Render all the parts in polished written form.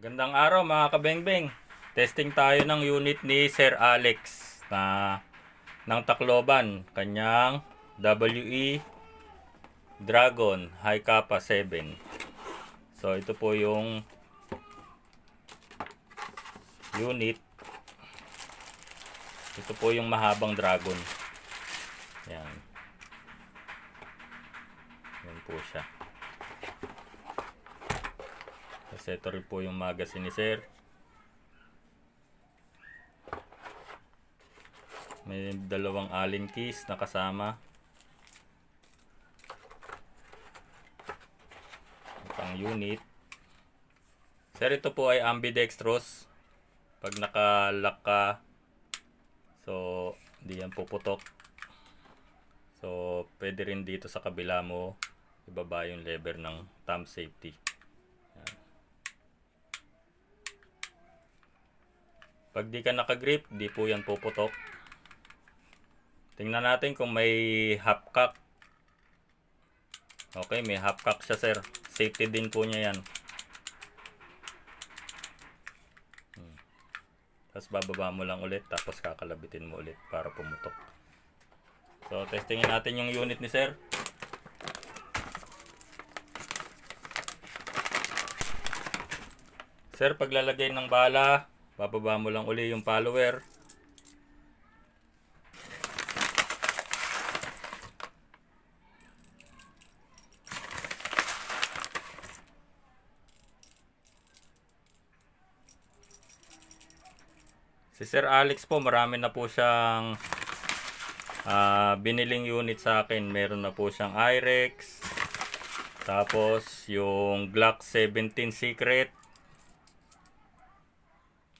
Gandang araw mga kabengbeng. Testing tayo ng unit ni Sir Alex na ng Tacloban. Kanyang WE Dragon High Kappa 7. So ito po yung unit. Ito po yung mahabang Dragon. Yan. Yan po siya. Kasi ito rin po yung magazine ni Sir. May dalawang Allen keys na kasama. Pang unit. Sir, ito po ay ambidextrous. Pag naka-lock ka, so di yan puputok. So pwede rin dito sa kabila mo ibaba yung lever ng thumb safety. Pag di ka nakagrip, di po yan puputok. Tingnan natin kung may half cock. Okay, may half cock siya, sir. Safety din po niya yan. Tapos bababa mo lang ulit, tapos kakalabitin mo ulit para pumutok. So, testingin natin yung unit ni sir. Sir, paglalagay ng bala, bababa mo lang uli yung follower. Si Sir Alex po, marami na po siyang biniling unit sa akin. Meron na po siyang IREX. Tapos yung Glock 17 Secret.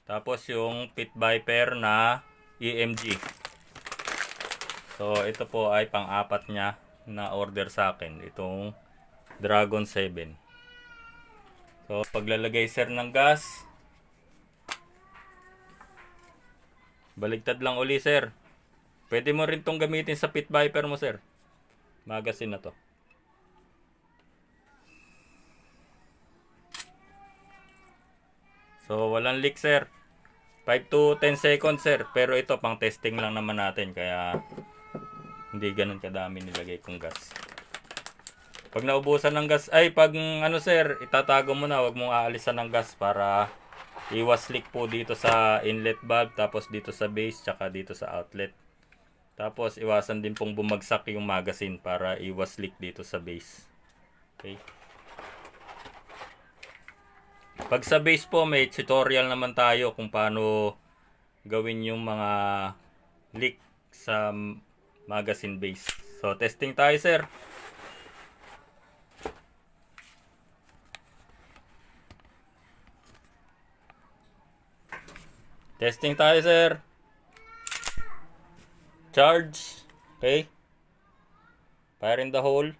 Tapos yung Pit Viper na EMG. So ito po ay pang-apat niya na order sa akin. Itong Dragon 7. So paglalagay sir ng gas, baligtad lang uli sir. Pwede mo rin tong gamitin sa Pit Viper mo sir. Magazine na to. So walang leak sir. 5 to 10 seconds sir. Pero ito pang testing lang naman natin. Kaya hindi ganun kadami nilagay kong gas. Pag naubusan ng gas, pag ano sir, itatago mo na. Huwag mong aalisan ng gas para iwas leak po dito sa inlet valve. Tapos dito sa base, tsaka dito sa outlet. Tapos iwasan din pong bumagsak yung magazine para iwas leak dito sa base. Okay. Pag sa base po, may tutorial naman tayo kung paano gawin yung mga leak sa magazine base. So, testing tayo, sir. Testing tayo, sir. Charge. Okay. Fire in the hole.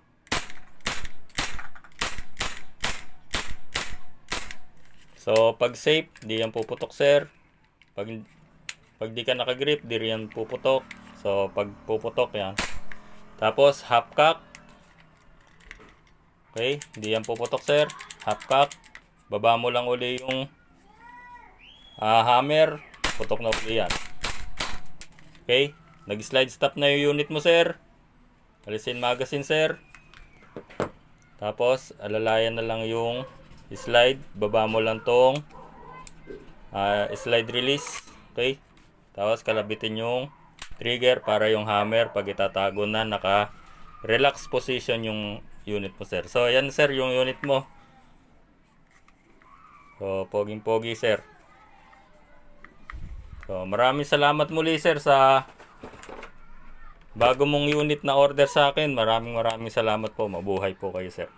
So, pag safe, di yan puputok, sir. Pag di ka nakagrip, di yan puputok. So, pag puputok, yan. Tapos, half cock. Okay, di yan puputok, sir. Half cock. Baba mo lang uli yung hammer. Putok na uli yan. Okay, nag-slide stop na yung unit mo, sir. Alisin magazine, sir. Tapos, alalayan na lang yung slide, baba mo lang tong slide release. Okay, tapos kalabitin yung trigger para yung hammer pag itatago na naka relax position yung unit mo, sir. So yan sir yung unit mo. So poging pogi, sir. So maraming salamat muli, sir, sa bago mong unit na order sa akin. Maraming salamat po. Mabuhay po kayo, sir.